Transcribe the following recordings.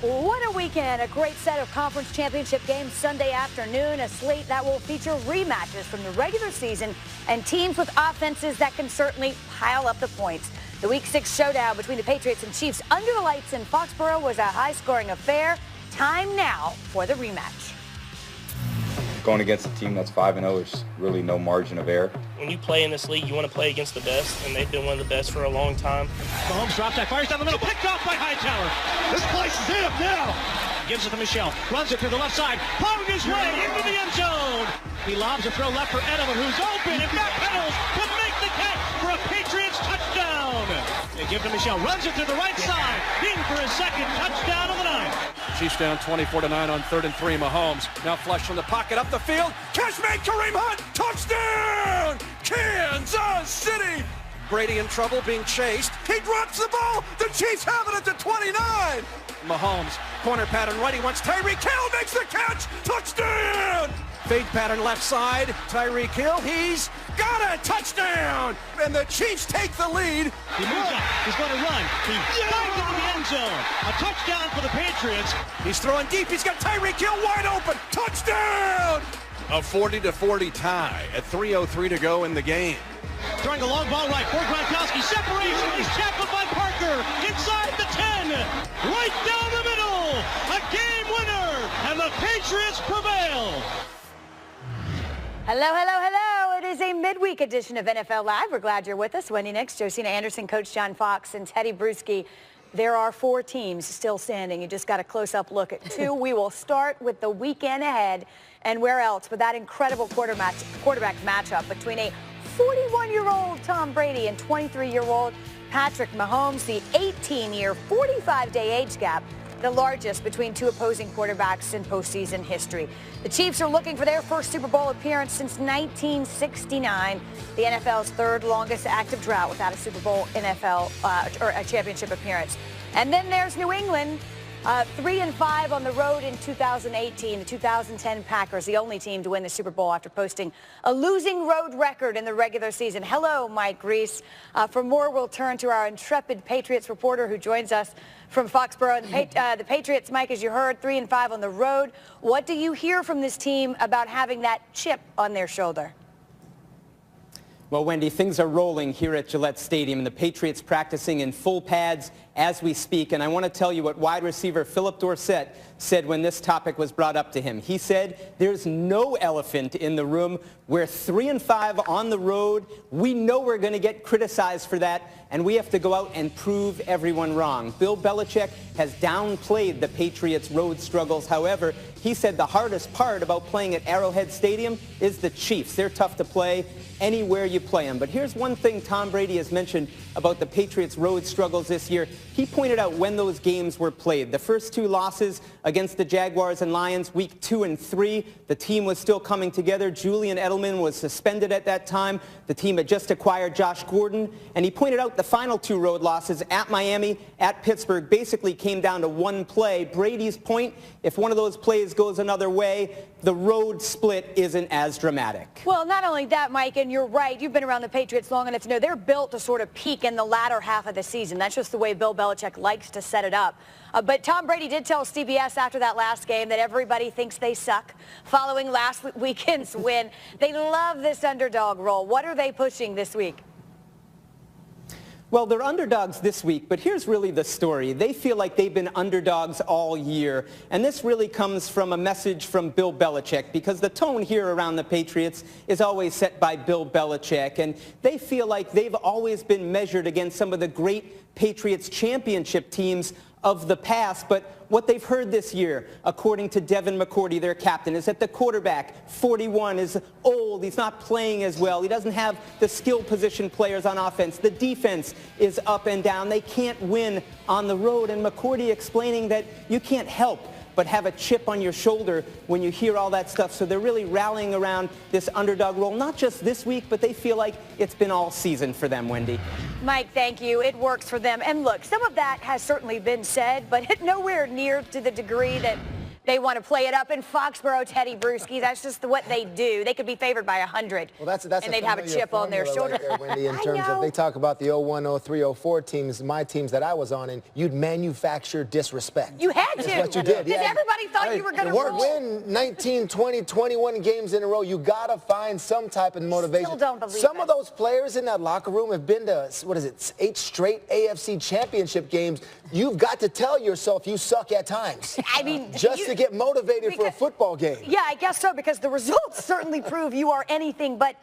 What a weekend. A great set of conference championship games Sunday afternoon. A slate that will feature rematches from the regular season and teams with offenses that can certainly pile up the points. The Week 6 showdown between the Patriots and Chiefs under the lights in Foxborough was a high-scoring affair. Time now for the rematch. Going against a team that's 5-0 is really no margin of error. When you play in this league, you want to play against the best, and they've been one of the best for a long time. Mahomes drops that, fires down the middle, picked off by Hightower. This place is in now. Gives it to Michel, runs it through the left side, plowing his way into the end zone. He lobs a throw left for Edelman, who's open and backpedals to make the catch for a Patriots touchdown. They give it to Michel, runs it through the right side, in for his second touchdown of the night. Chiefs down 24-9 on 3rd and 3. Mahomes now flush from the pocket up the field. Catch made, Kareem Hunt, touchdown, Kansas City. Brady in trouble, being chased. He drops the ball. The Chiefs have it at the 29. Mahomes, corner pattern right. He wants Tyreek Hill, makes the catch. Touchdown. Fade pattern left side. Tyreek Hill, he's got a touchdown. And the Chiefs take the lead. He moves up. He's going to run. He dives into the end zone. A touchdown for the Patriots. He's throwing deep. He's got Tyreek Hill wide open. Touchdown. A 40-40 tie at 3:03 to go in the game. Throwing a long ball right for Gronkowski. Separation. He's tackled by Parker. Inside the 10. Right down the middle. A game winner. And the Patriots prevail. Hello, hello, hello. It is a midweek edition of NFL Live. We're glad you're with us. Wendy Nix, Josina Anderson, Coach John Fox, and Teddy Bruschi. There are 4 teams still standing. You just got a close-up look at 2. We will start with the weekend ahead. And where else but that incredible quarterback matchup between a 41-year-old Tom Brady and 23-year-old Patrick Mahomes, the 18-year, 45-day age gap, the largest between 2 opposing quarterbacks in postseason history. The Chiefs are looking for their first Super Bowl appearance since 1969, the NFL's 3rd longest active drought without a Super Bowl or a championship appearance. And then there's New England, 3-5 on the road in 2018. The 2010 Packers, the only team to win the Super Bowl after posting a losing road record in the regular season. Hello, Mike Reese. For more, we'll turn to our intrepid Patriots reporter who joins us from Foxborough. The Patriots, Mike, as you heard, 3-5 on the road. What do you hear from this team about having that chip on their shoulder? Well, Wendy, things are rolling here at Gillette Stadium, and the Patriots practicing in full pads as we speak. And I want to tell you what wide receiver Philip Dorsett said when this topic was brought up to him. He said, there's no elephant in the room. We're 3-5 on the road. We know we're going to get criticized for that, and we have to go out and prove everyone wrong. Bill Belichick has downplayed the Patriots' road struggles. However, he said the hardest part about playing at Arrowhead Stadium is the Chiefs. They're tough to play anywhere you play them. But here's one thing Tom Brady has mentioned about the Patriots' road struggles this year. He pointed out when those games were played. The first 2 losses against the Jaguars and Lions, week 2 and 3, the team was still coming together. Julian Edelman was suspended at that time. The team had just acquired Josh Gordon. And he pointed out the final 2 road losses at Miami, at Pittsburgh, basically came down to 1 play. Brady's point, if one of those plays goes another way, the road split isn't as dramatic. Well, not only that, Mike, and you're right, you've been around the Patriots long enough to know they're built to sort of peak in the latter half of the season. That's just the way Bill Belichick likes to set it up. But Tom Brady did tell CBS after that last game that everybody thinks they suck following last weekend's win. They love this underdog role. What are they pushing this week? Well, they're underdogs this week, but here's really the story. They feel like they've been underdogs all year, and this really comes from a message from Bill Belichick, because the tone here around the Patriots is always set by Bill Belichick, and they feel like they've always been measured against some of the great Patriots championship teams of the past. But what they've heard this year, according to Devin McCourty, their captain, is that the quarterback, 41, is old. He's not playing as well. He doesn't have the skill position players on offense. The defense is up and down. They can't win on the road. And McCourty explaining that you can't help but have a chip on your shoulder when you hear all that stuff. So they're really rallying around this underdog role, not just this week, but they feel like it's been all season for them, Wendy. Mike, thank you. It works for them. And look, some of that has certainly been said, but nowhere near to the degree that They want to play it up in Foxborough, Teddy Bruschi. That's just what they do. They could be favored by 100. Well, that's and they'd have a chip on their shoulder. Right there, Wendy, in terms of, they talk about the 01, 03, 04 teams, my teams that I was on, and you'd manufacture disrespect. You had to. That's what you did. Because everybody thought you were going to win 19, 20, 21 games in a row. You got to find some type of motivation. Still don't believe some of those players in that locker room have been to, 8 straight AFC championship games. You've got to tell yourself you suck at times. I mean, just to get motivated for a football game. Yeah, I guess so, because the results certainly prove you are anything but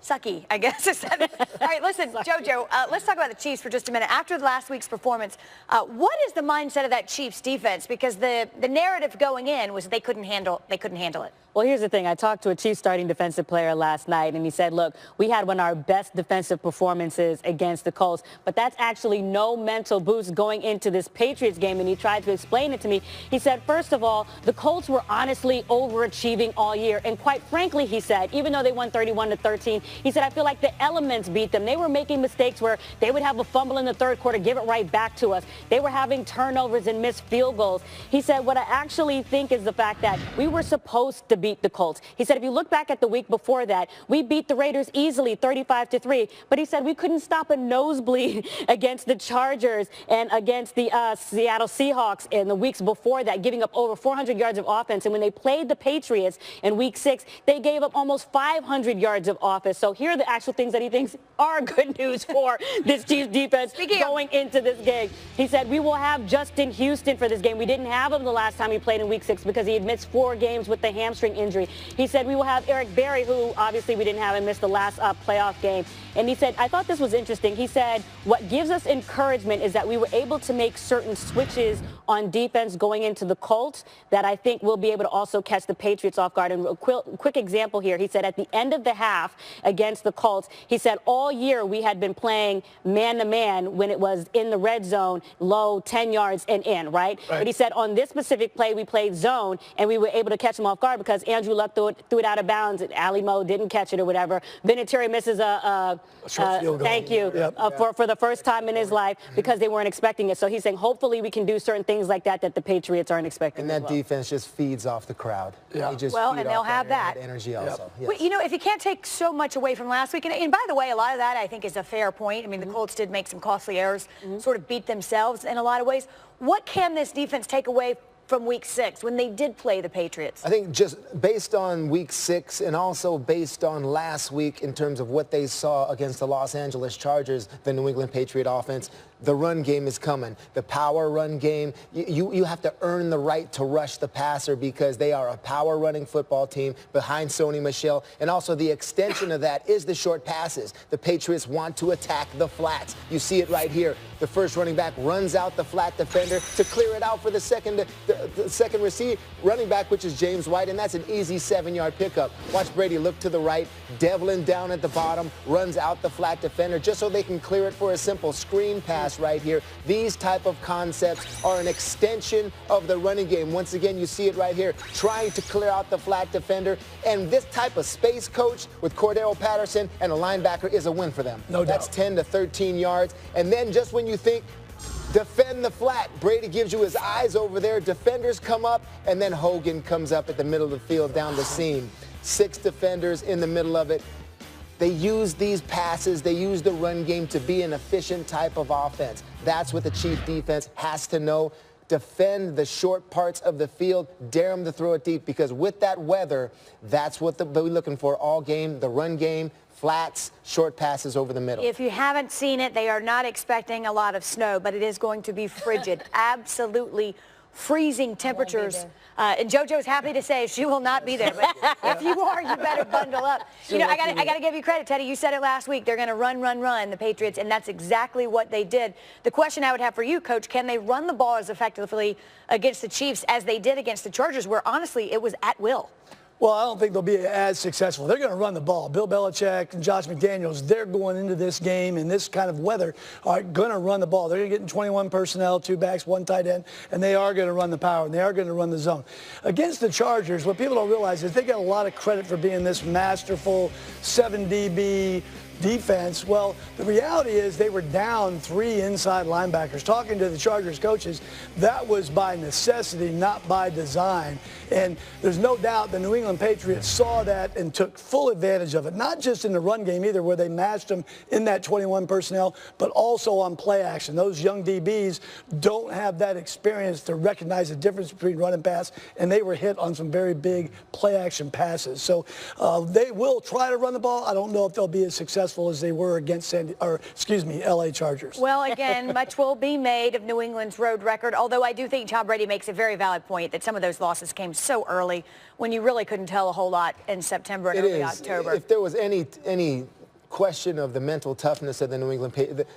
sucky, I guess. All right, listen, JoJo, let's talk about the Chiefs for just a minute. After last week's performance, what is the mindset of that Chiefs defense? Because the narrative going in was they couldn't handle it. Well, here's the thing. I talked to a Chiefs starting defensive player last night, and he said, look, we had one of our best defensive performances against the Colts, but that's actually no mental boost going into this Patriots game, and he tried to explain it to me. He said, first of all, the Colts were honestly overachieving all year, and quite frankly, he said, even though they won 31-13, he said, I feel like the elements beat them. They were making mistakes where they would have a fumble in the third quarter, give it right back to us. They were having turnovers and missed field goals. He said, what I actually think is the fact that we were supposed to beat the Colts. He said, if you look back at the week before that, we beat the Raiders easily 35-3, but he said we couldn't stop a nosebleed against the Chargers and against the Seattle Seahawks in the weeks before that, giving up over 400 yards of offense. And when they played the Patriots in week 6, they gave up almost 500 yards of offense. So here are the actual things that he thinks are good news for this Chiefs defense going into this game. He said, we will have Justin Houston for this game. We didn't have him the last time he played in week 6 because he had missed 4 games with the hamstring injury. He said we will have Eric Berry, who obviously we didn't have him, missed the last playoff game. And he said, I thought this was interesting. He said, what gives us encouragement is that we were able to make certain switches on defense going into the Colts that I think we'll be able to also catch the Patriots off guard. And a quick example here, he said at the end of the half against the Colts, he said all year we had been playing man-to-man when it was in the red zone, low, 10 yards and in, right? But he said on this specific play, we played zone, and we were able to catch them off guard because Andrew Luck threw it out of bounds, and Ali Mo didn't catch it or whatever. Vinatieri misses a short field goal. Thank you. For the first time in his life because they weren't expecting it. So he's saying hopefully we can do certain things like that the Patriots aren't expecting. And that defense just feeds off the crowd. And they'll have that energy also. Yes. Well, you know, if you can't take so much away from last week, and by the way, a lot of that I think is a fair point. I mean, the Colts did make some costly errors, sort of beat themselves in a lot of ways. What can this defense take away from week 6 when they did play the Patriots? I think just based on week 6 and also based on last week in terms of what they saw against the Los Angeles Chargers, the New England Patriot offense, the run game is coming. The power run game, you have to earn the right to rush the passer because they are a power running football team behind Sony Michel. And also the extension of that is the short passes. The Patriots want to attack the flats. You see it right here. The first running back runs out the flat defender to clear it out for the second running back, which is James White, and that's an easy 7-yard pickup. Watch Brady look to the right, Devlin down at the bottom, runs out the flat defender just so they can clear it for a simple screen pass right here. These type of concepts are an extension of the running game. Once again, you see it right here, trying to clear out the flat defender, and this type of space coach with Cordero Patterson and a linebacker is a win for them. No doubt. That's 10 to 13 yards, and then just when you think defend the flat, Brady gives you his eyes over there, defenders come up, and then Hogan comes up at the middle of the field down the seam. 6 defenders in the middle of it. They use these passes, they use the run game to be an efficient type of offense. That's what the Chief defense has to know. Defend the short parts of the field, dare them to throw it deep, because with that weather, that's what we're looking for all game, the run game, flats, short passes over the middle. If you haven't seen it, they are not expecting a lot of snow, but it is going to be frigid, absolutely freezing temperatures. And JoJo's happy to say she will not be there. But if you are, you better bundle up. You know, I got to give you credit, Teddy. You said it last week. They're going to run, the Patriots, and that's exactly what they did. The question I would have for you, Coach, can they run the ball as effectively against the Chiefs as they did against the Chargers, where honestly it was at will? Well, I don't think they'll be as successful. They're going to run the ball. Bill Belichick and Josh McDaniels, they're going into this game in this kind of weather, are going to run the ball. They're going to get in 21 personnel, 2 backs, 1 tight end, and they are going to run the power, and they are going to run the zone. Against the Chargers, what people don't realize is they get a lot of credit for being this masterful 7 DB, defense. Well, the reality is they were down 3 inside linebackers. Talking to the Chargers coaches, that was by necessity, not by design. And there's no doubt the New England Patriots saw that and took full advantage of it, not just in the run game either, where they matched them in that 21 personnel, but also on play action. Those young DBs don't have that experience to recognize the difference between run and pass, and they were hit on some very big play action passes. So they will try to run the ball. I don't know if they'll be as successful as they were against LA Chargers. Well, again, much will be made of New England's road record, although I do think Tom Brady makes a very valid point that some of those losses came so early when you really couldn't tell a whole lot in September and early October. If there was any question of the mental toughness of the New England Patriots,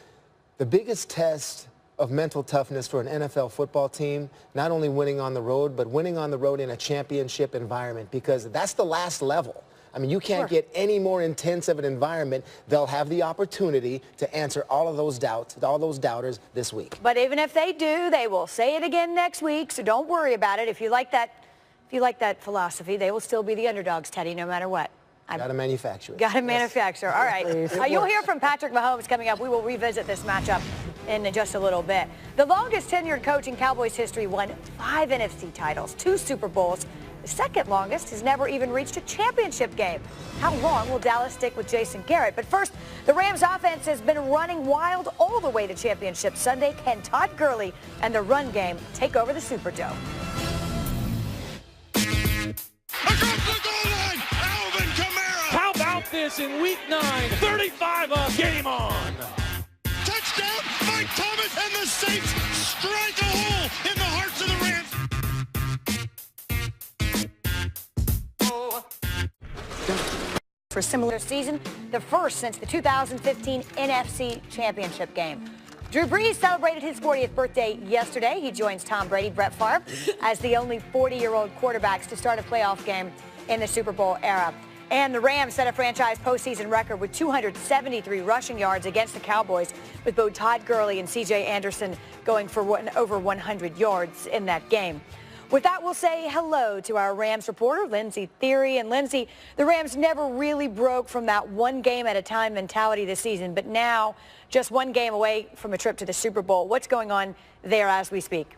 the biggest test of mental toughness for an NFL football team, not only winning on the road, but winning on the road in a championship environment, because that's the last level. I mean, you can't get any more intense of an environment. They'll have the opportunity to answer all of those doubts, all those doubters this week. But even if they do, they will say it again next week, so don't worry about it. If you like that philosophy, they will still be the underdogs, Teddy, no matter what. Got to manufacture it. Got to manufacture. All right. You'll hear from Patrick Mahomes coming up. We will revisit this matchup in just a little bit. The longest tenured coach in Cowboys history won 5 NFC titles, 2 Super Bowls. The second longest has never even reached a championship game. How long will Dallas stick with Jason Garrett? But first, the Rams offense has been running wild all the way to championship Sunday. Can Todd Gurley and the run game take over the Superdome? How about this in week 9, 35 up, game on. Touchdown, Mike Thomas, and the Saints strike a hole in the hearts of the Rams. For a similar season, the first since the 2015 NFC Championship game. Drew Brees celebrated his 40th birthday yesterday. He joins Tom Brady, Brett Favre, as the only 40-year-old quarterbacks to start a playoff game in the Super Bowl era. And the Rams set a franchise postseason record with 273 rushing yards against the Cowboys, with both Todd Gurley and C.J. Anderson going for over 100 yards in that game. With that, we'll say hello to our Rams reporter, Lindsey Theory. And Lindsey, the Rams never really broke from that one game at a time mentality this season, but now just one game away from a trip to the Super Bowl. What's going on there as we speak?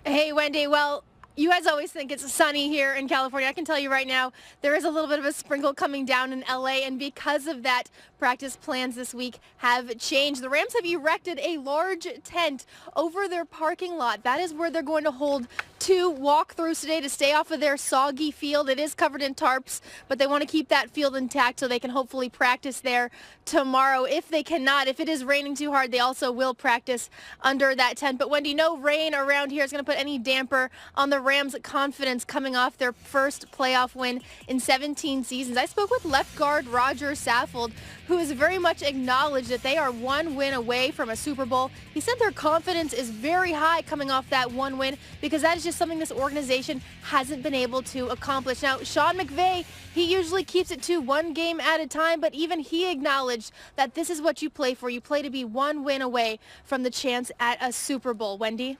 Hey, Wendy. Well, you guys always think it's sunny here in California. I can tell you right now, there is a little bit of a sprinkle coming down in LA, and because of that, practice plans this week have changed. The Rams have erected a large tent over their parking lot. That is where they're going to hold 2 walkthroughs today to stay off of their soggy field. It is covered in tarps, but they want to keep that field intact so they can hopefully practice there tomorrow. If they cannot, if it is raining too hard, they also will practice under that tent. But Wendy, no rain around here is going to put any damper on the Rams' confidence coming off their first playoff win in 17 seasons. I spoke with left guard Roger Saffold, who has very much acknowledged that they are 1 win away from a Super Bowl. He said their confidence is very high coming off that 1 win because that is just something this organization hasn't been able to accomplish. Now, Sean McVay, he usually keeps it to 1 game at a time, but even he acknowledged that this is what you play for. You play to be 1 win away from the chance at a Super Bowl. Wendy?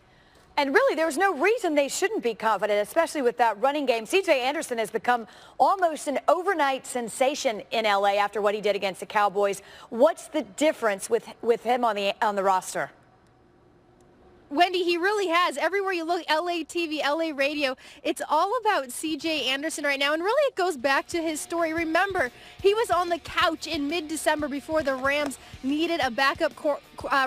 And really, there was no reason they shouldn't be confident, especially with that running game. C.J. Anderson has become almost an overnight sensation in L.A. after what he did against the Cowboys. What's the difference with him on the roster? Wendy, he really has. Everywhere you look, LA TV, LA radio, it's all about C.J. Anderson right now. And really, it goes back to his story. Remember, he was on the couch in mid-December before the Rams needed a backup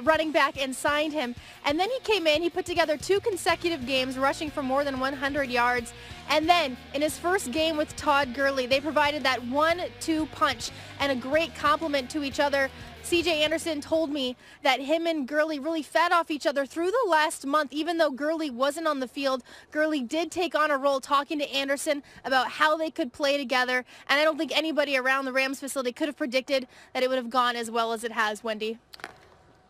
running back and signed him. And then he came in, he put together 2 consecutive games, rushing for more than 100 yards. And then, in his first game with Todd Gurley, they provided that 1-2 punch and a great compliment to each other. C.J. Anderson told me that him and Gurley really fed off each other through the last month. Even though Gurley wasn't on the field, Gurley did take on a role talking to Anderson about how they could play together. And I don't think anybody around the Rams facility could have predicted that it would have gone as well as it has, Wendy.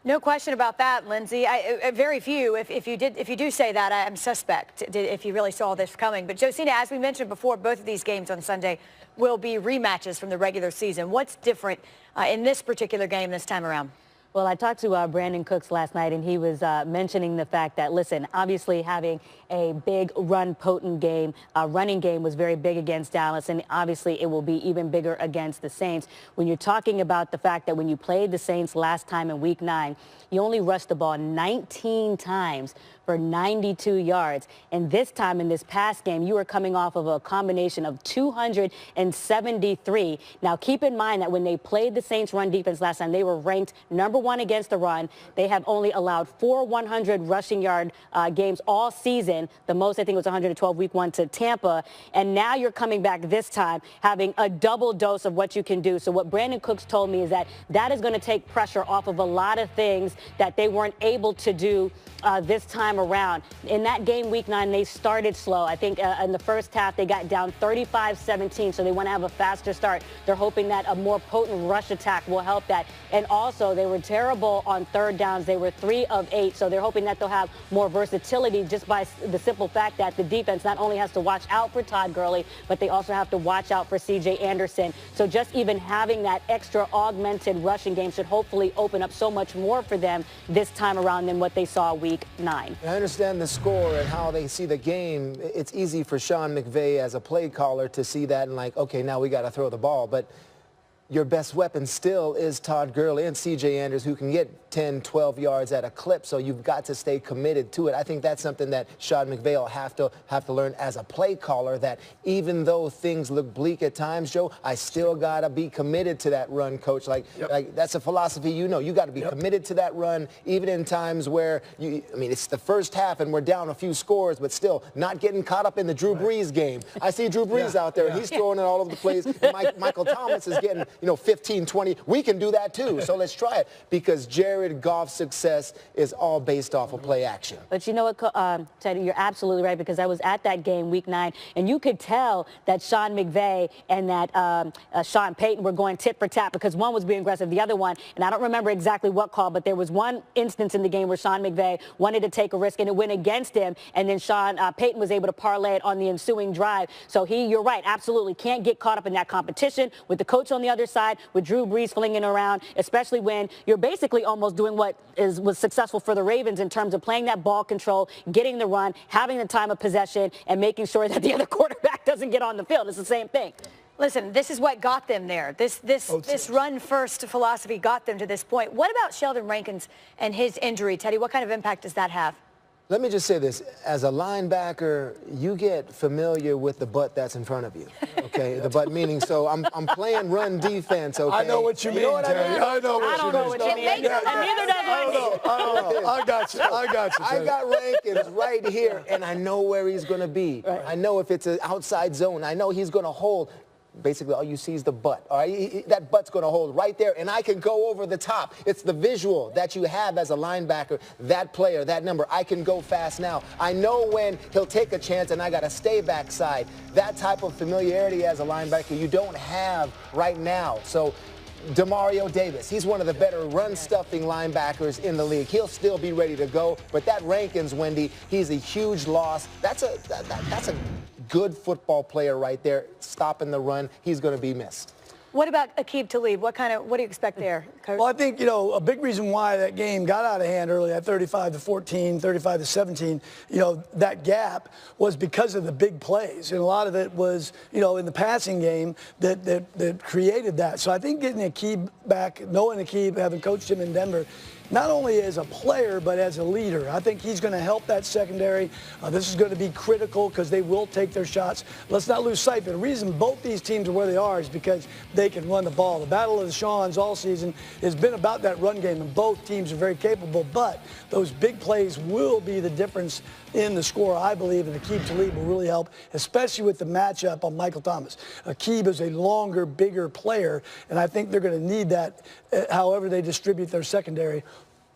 No question about that, Lindsey. Very few. If you do say that, I'm suspect if you really saw this coming. But Josina, as we mentioned before, both of these games on Sunday will be rematches from the regular season. What's different in this particular game this time around? Well, I talked to Brandon Cooks last night, and he was mentioning the fact that, listen, obviously having a big run-potent game, running game was very big against Dallas, and obviously it will be even bigger against the Saints. When you're talking about the fact that when you played the Saints last time in Week 9, you only rushed the ball 19 times for 92 yards. And this time in this past game, you were coming off of a combination of 273. Now, keep in mind that when they played the Saints run defense last time, they were ranked #1 against the run. They have only allowed 4 100 rushing yard games all season. The most, I think, was 112 Week 1 to Tampa. And now you're coming back this time having a double dose of what you can do. So what Brandon Cooks told me is that that is going to take pressure off of a lot of things that they weren't able to do this time around. In that game, Week 9, they started slow. I think in the first half, they got down 35-17, so they want to have a faster start. They're hoping that a more potent rush attack will help that. And also, they were terrible on third downs. They were 3 of 8, so they're hoping that they'll have more versatility just by the simple fact that the defense not only has to watch out for Todd Gurley, but they also have to watch out for C.J. Anderson. So just even having that extra augmented rushing game should hopefully open up so much more for them this time around than what they saw Week 9. I understand the score and how they see the game. It's easy for Sean McVay as a play caller to see that and like, okay, now we got to throw the ball. But your best weapon still is Todd Gurley and C.J. Anderson, who can get 10, 12 yards at a clip, so you've got to stay committed to it. I think that's something that Sean McVay will have to learn as a play caller, that even though things look bleak at times, Joe, I still got to be committed to that run, coach. Like that's a philosophy, you know. You got to be committed to that run, even in times where, it's the first half and we're down a few scores, but still not getting caught up in the Drew Brees game. I see Drew Brees out there, and he's throwing it all over the place, and Michael Thomas is getting 15, 20. We can do that too. So let's try it, because Jared Goff's success is all based off of play action. But you know what, Teddy, you're absolutely right, because I was at that game Week 9, and you could tell that Sean McVay and that Sean Payton were going tit for tat, because one was being aggressive, the other one, and I don't remember exactly what call, but there was one instance in the game where Sean McVay wanted to take a risk, and it went against him, and then Sean Payton was able to parlay it on the ensuing drive. So you're right, absolutely can't get caught up in that competition with the coach on the other side, with Drew Brees flinging around, especially when you're basically almost doing what was successful for the Ravens in terms of playing that ball control, getting the run, having the time of possession, and making sure that the other quarterback doesn't get on the field. It's the same thing. Listen, this is what got them there. This run-first philosophy got them to this point. What about Sheldon Rankins and his injury, Teddy? What kind of impact does that have? Let me just say this. As a linebacker, you get familiar with the butt that's in front of you, okay? The butt meaning, so I'm playing run defense, okay? I know what you mean, Terry. I know what you mean. Neither does I got you. I got Rankins right here, and I know where he's going to be. Right. I know if it's an outside zone. I know he's going to hold. Basically, all you see is the butt. All right, that butt's going to hold right there, and I can go over the top. It's the visual that you have as a linebacker, that player, that number. I can go fast now. I know when he'll take a chance, and I got to stay backside. That type of familiarity as a linebacker you don't have right now. So Demario Davis, he's one of the better run-stuffing linebackers in the league. He'll still be ready to go, but that Rankins, Wendy, he's a huge loss. That's a good football player right there, stopping the run. He's going to be missed. What about Aqib Talib? What do you expect there, Coach? Well, I think, a big reason why that game got out of hand early at 35-14, 35-17, that gap was because of the big plays. And a lot of it was, in the passing game that created that. So I think getting Aqib back, knowing Aqib, having coached him in Denver, not only as a player, but as a leader. I think he's going to help that secondary. This is going to be critical because they will take their shots. Let's not lose sight. But the reason both these teams are where they are is because they can run the ball. The battle of the Shawns all season has been about that run game, and both teams are very capable. But those big plays will be the difference in the score, I believe, and Aqib Talib will really help, especially with the matchup on Michael Thomas. Aqib is a longer, bigger player, and I think they're going to need that however they distribute their secondary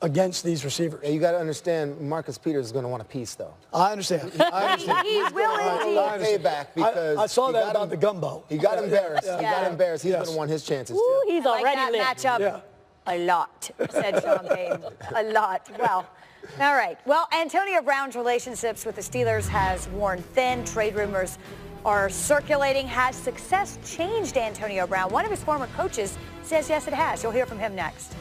against these receivers. Yeah, you got to understand, Marcus Peters is going to want a piece, though. I understand. He's willing to payback because I saw that about the gumbo. He got embarrassed. He got embarrassed. He's going to want his chances. Ooh, he's already lit. Matchup a lot, said Sean Payton. A lot. Well, all right. Well, Antonio Brown's relationships with the Steelers has worn thin. Trade rumors are circulating. Has success changed Antonio Brown? One of his former coaches says yes, it has. You'll hear from him next.